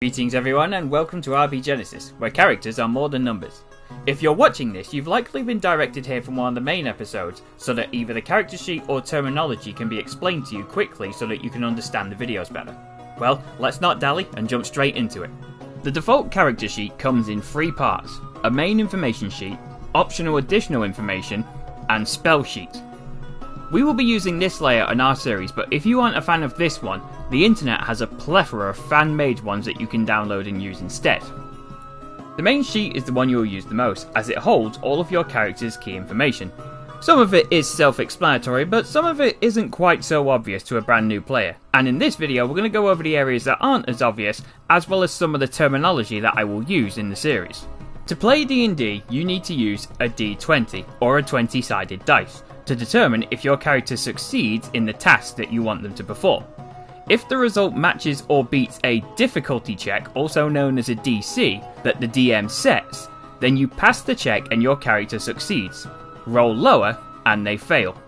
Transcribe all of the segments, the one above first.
Greetings everyone and welcome to RPGenesis, where characters are more than numbers. If you're watching this, you've likely been directed here from one of the main episodes, so that either the character sheet or terminology can be explained to you quickly so that you can understand the videos better. Well, let's not dally and jump straight into it. The default character sheet comes in 3 parts: a main information sheet, optional additional information, and spell sheet. We will be using this layer in our series, but if you aren't a fan of this one, the internet has a plethora of fan-made ones that you can download and use instead. The main sheet is the one you will use the most, as it holds all of your character's key information. Some of it is self-explanatory, but some of it isn't quite so obvious to a brand new player. And in this video we're going to go over the areas that aren't as obvious, as well as some of the terminology that I will use in the series. To play D&D, you need to use a D20, or a 20-sided dice, to determine if your character succeeds in the task that you want them to perform. If the result matches or beats a difficulty check, also known as a DC, that the DM sets, then you pass the check and your character succeeds. Roll lower and they fail.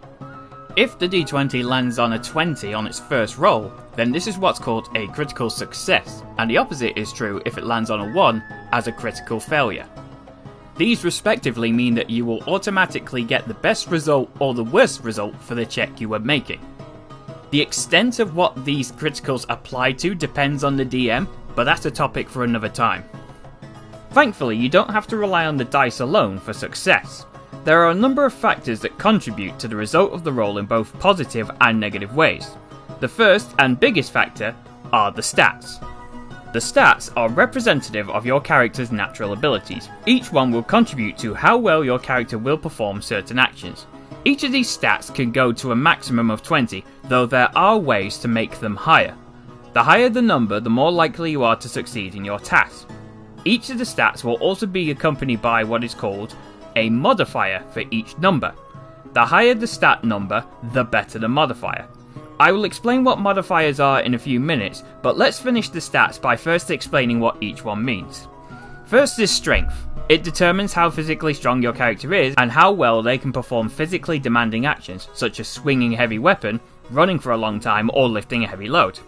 If the D20 lands on a 20 on its first roll, then this is what's called a critical success, and the opposite is true if it lands on a 1 as a critical failure. These respectively mean that you will automatically get the best result or the worst result for the check you were making. The extent of what these criticals apply to depends on the DM, but that's a topic for another time. Thankfully, you don't have to rely on the dice alone for success. There are a number of factors that contribute to the result of the roll in both positive and negative ways. The first and biggest factor are the stats. The stats are representative of your character's natural abilities. Each one will contribute to how well your character will perform certain actions. Each of these stats can go to a maximum of 20, though there are ways to make them higher. The higher the number, the more likely you are to succeed in your task. Each of the stats will also be accompanied by what is called a modifier for each number. The higher the stat number, the better the modifier. I will explain what modifiers are in a few minutes, but let's finish the stats by first explaining what each one means. First is strength. It determines how physically strong your character is and how well they can perform physically demanding actions, such as swinging a heavy weapon, running for a long time, or lifting a heavy load.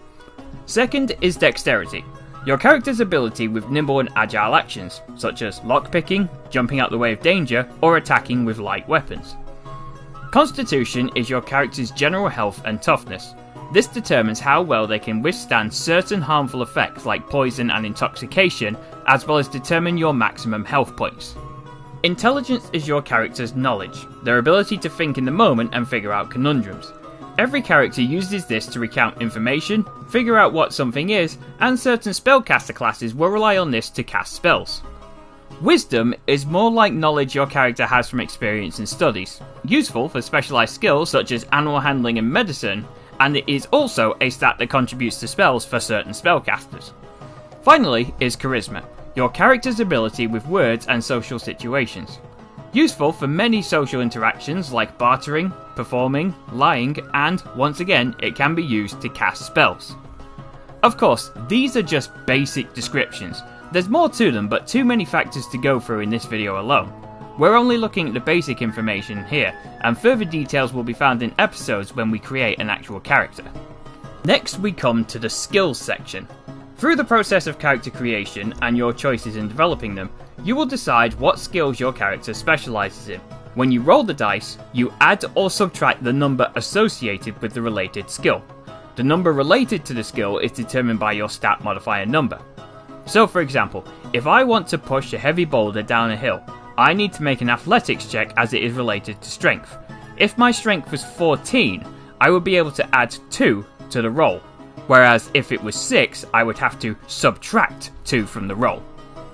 Second is dexterity. Your character's ability with nimble and agile actions, such as lockpicking, jumping out the way of danger, or attacking with light weapons. Constitution is your character's general health and toughness. This determines how well they can withstand certain harmful effects like poison and intoxication, as well as determine your maximum health points. Intelligence is your character's knowledge, their ability to think in the moment and figure out conundrums. Every character uses this to recount information, figure out what something is, and certain spellcaster classes will rely on this to cast spells. Wisdom is more like knowledge your character has from experience and studies, useful for specialized skills such as animal handling and medicine, and it is also a stat that contributes to spells for certain spellcasters. Finally is charisma, your character's ability with words and social situations. Useful for many social interactions like bartering, performing, lying, and, once again, it can be used to cast spells. Of course, these are just basic descriptions. There's more to them, but too many factors to go through in this video alone. We're only looking at the basic information here, and further details will be found in episodes when we create an actual character. Next we come to the skills section. Through the process of character creation and your choices in developing them, you will decide what skills your character specializes in. When you roll the dice, you add or subtract the number associated with the related skill. The number related to the skill is determined by your stat modifier number. So for example, if I want to push a heavy boulder down a hill, I need to make an athletics check as it is related to strength. If my strength was 14, I would be able to add 2 to the roll, whereas if it was 6, I would have to subtract 2 from the roll.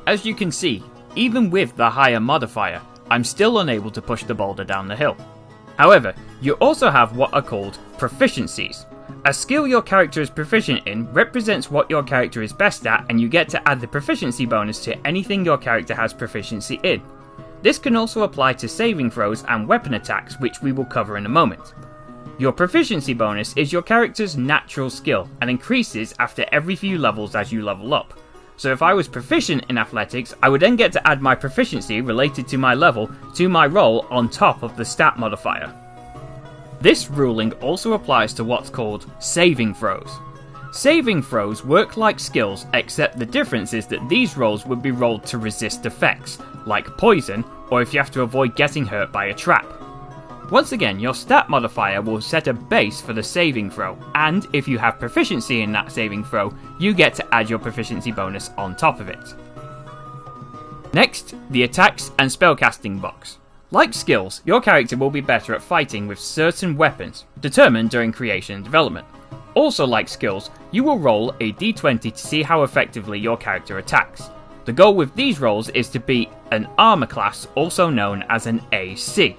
As you can see, even with the higher modifier, I'm still unable to push the boulder down the hill. However, you also have what are called proficiencies. A skill your character is proficient in represents what your character is best at, and you get to add the proficiency bonus to anything your character has proficiency in. This can also apply to saving throws and weapon attacks, which we will cover in a moment. Your proficiency bonus is your character's natural skill and increases after every few levels as you level up. So if I was proficient in athletics, I would then get to add my proficiency related to my level to my roll on top of the stat modifier. This ruling also applies to what's called saving throws. Saving throws work like skills, except the difference is that these rolls would be rolled to resist effects, like poison, or if you have to avoid getting hurt by a trap. Once again, your stat modifier will set a base for the saving throw, and if you have proficiency in that saving throw, you get to add your proficiency bonus on top of it. Next, the attacks and spellcasting box. Like skills, your character will be better at fighting with certain weapons, determined during creation and development. Also like skills, you will roll a d20 to see how effectively your character attacks. The goal with these rolls is to beat an armor class, also known as an AC.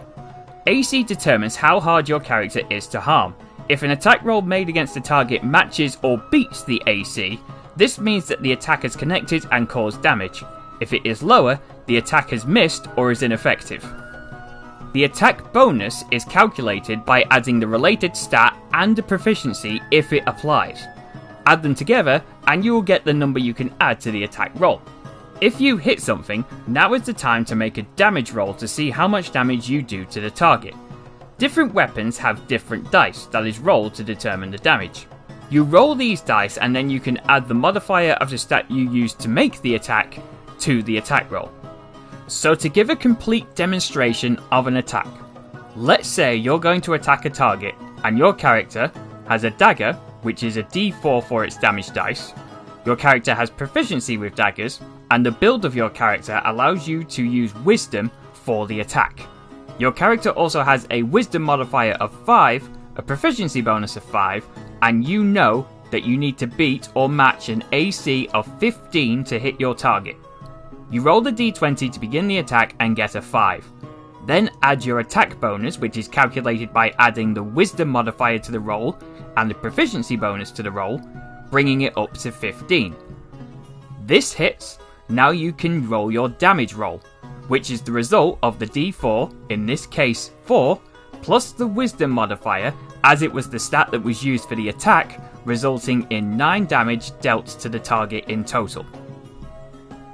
AC determines how hard your character is to harm. If an attack roll made against a target matches or beats the AC, this means that the attack has connected and caused damage. If it is lower, the attack has missed or is ineffective. The attack bonus is calculated by adding the related stat and the proficiency if it applies. Add them together and you will get the number you can add to the attack roll. If you hit something, now is the time to make a damage roll to see how much damage you do to the target. Different weapons have different dice that is rolled to determine the damage. You roll these dice and then you can add the modifier of the stat you used to make the attack to the attack roll. So to give a complete demonstration of an attack, let's say you're going to attack a target and your character has a dagger, which is a d4 for its damage dice. Your character has proficiency with daggers, and the build of your character allows you to use wisdom for the attack. Your character also has a wisdom modifier of 5, a proficiency bonus of 5, and you know that you need to beat or match an AC of 15 to hit your target. You roll the d20 to begin the attack and get a 5. Then add your attack bonus, which is calculated by adding the wisdom modifier to the roll and the proficiency bonus to the roll, bringing it up to 15. This hits. Now you can roll your damage roll, which is the result of the d4, in this case 4, plus the wisdom modifier, as it was the stat that was used for the attack, resulting in 9 damage dealt to the target in total.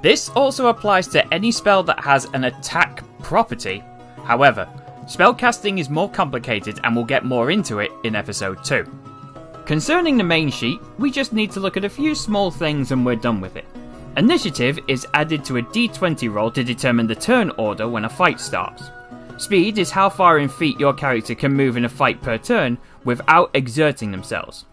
This also applies to any spell that has an attack property. However, spellcasting is more complicated and we'll get more into it in episode 2. Concerning the main sheet, we just need to look at a few small things and we're done with it. Initiative is added to a d20 roll to determine the turn order when a fight starts. Speed is how far in feet your character can move in a fight per turn without exerting themselves.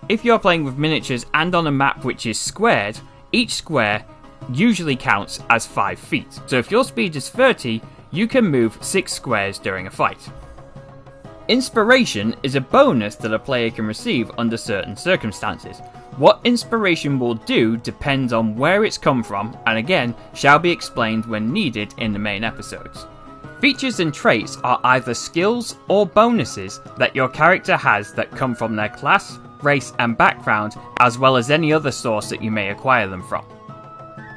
If you're playing with miniatures and on a map which is squared, each square usually counts as 5 feet. So if your speed is 30, you can move 6 squares during a fight. Inspiration is a bonus that a player can receive under certain circumstances. What inspiration will do depends on where it's come from, and again, shall be explained when needed in the main episodes. Features and traits are either skills or bonuses that your character has that come from their class, race and background, as well as any other source that you may acquire them from.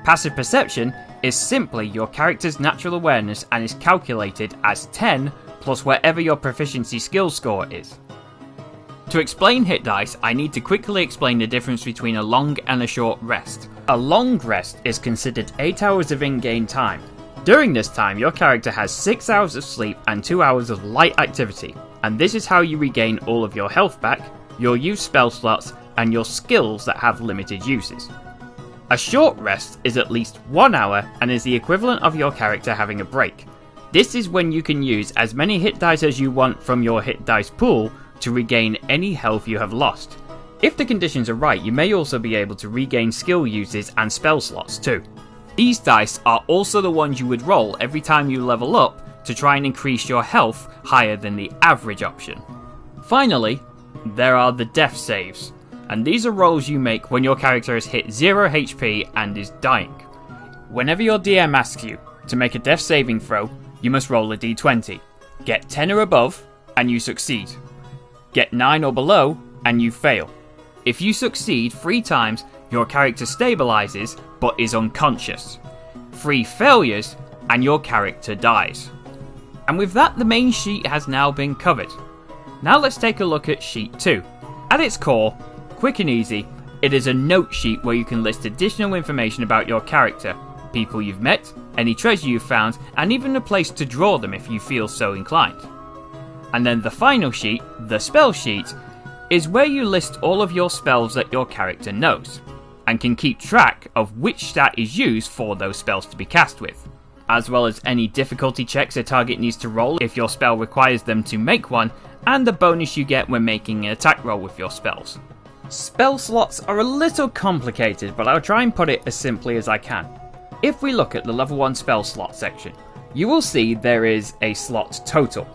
Passive perception is simply your character's natural awareness and is calculated as 10 plus whatever your proficiency skill score is. To explain hit dice, I need to quickly explain the difference between a long and a short rest. A long rest is considered 8 hours of in-game time. During this time, your character has 6 hours of sleep and 2 hours of light activity, and this is how you regain all of your health back, your used spell slots, and your skills that have limited uses. A short rest is at least 1 hour and is the equivalent of your character having a break. This is when you can use as many hit dice as you want from your hit dice pool to regain any health you have lost. If the conditions are right, you may also be able to regain skill uses and spell slots too. These dice are also the ones you would roll every time you level up to try and increase your health higher than the average option. Finally, there are the death saves, and these are rolls you make when your character has hit 0 HP and is dying. Whenever your DM asks you to make a death saving throw, you must roll a d20. Get 10 or above, and you succeed. Get 9 or below, and you fail. If you succeed 3 times, your character stabilizes, but is unconscious. 3 failures, and your character dies. And with that, the main sheet has now been covered. Now let's take a look at sheet 2. At its core, quick and easy, it is a note sheet where you can list additional information about your character, people you've met, any treasure you've found, and even a place to draw them if you feel so inclined. And then the final sheet, the spell sheet, is where you list all of your spells that your character knows, and can keep track of which stat is used for those spells to be cast with, as well as any difficulty checks a target needs to roll if your spell requires them to make one, and the bonus you get when making an attack roll with your spells. Spell slots are a little complicated, but I'll try and put it as simply as I can. If we look at the level 1 spell slot section, you will see there is a slot total.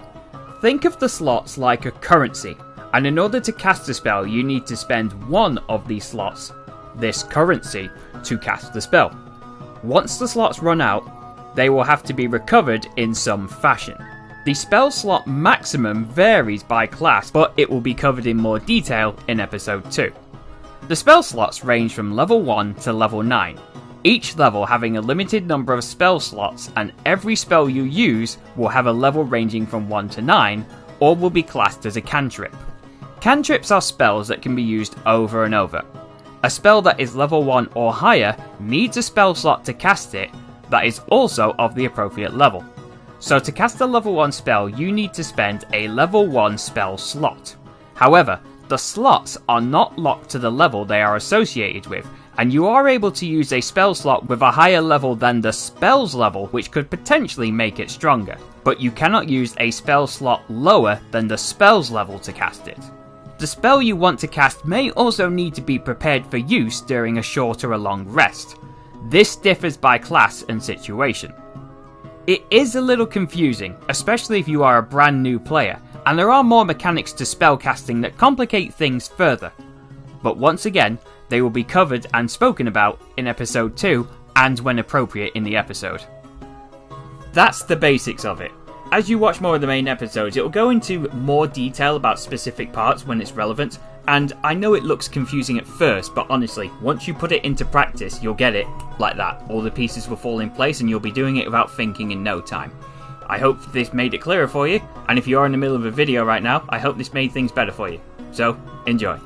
Think of the slots like a currency, and in order to cast a spell you need to spend one of these slots, this currency, to cast the spell. Once the slots run out, they will have to be recovered in some fashion. The spell slot maximum varies by class, but it will be covered in more detail in episode 2. The spell slots range from level 1 to level 9, each level having a limited number of spell slots, and every spell you use will have a level ranging from 1 to 9, or will be classed as a cantrip. Cantrips are spells that can be used over and over. A spell that is level 1 or higher needs a spell slot to cast it that is also of the appropriate level. So to cast a level 1 spell you need to spend a level 1 spell slot. However, the slots are not locked to the level they are associated with, and you are able to use a spell slot with a higher level than the spell's level, which could potentially make it stronger. But you cannot use a spell slot lower than the spell's level to cast it. The spell you want to cast may also need to be prepared for use during a short or a long rest. This differs by class and situation. It is a little confusing, especially if you are a brand new player, and there are more mechanics to spellcasting that complicate things further. But once again, they will be covered and spoken about in episode 2 and when appropriate in the episode. That's the basics of it. As you watch more of the main episodes, it will go into more detail about specific parts when it's relevant, and I know it looks confusing at first, but honestly, once you put it into practice, you'll get it like that. All the pieces will fall in place and you'll be doing it without thinking in no time. I hope this made it clearer for you, and if you are in the middle of a video right now, I hope this made things better for you. So, enjoy.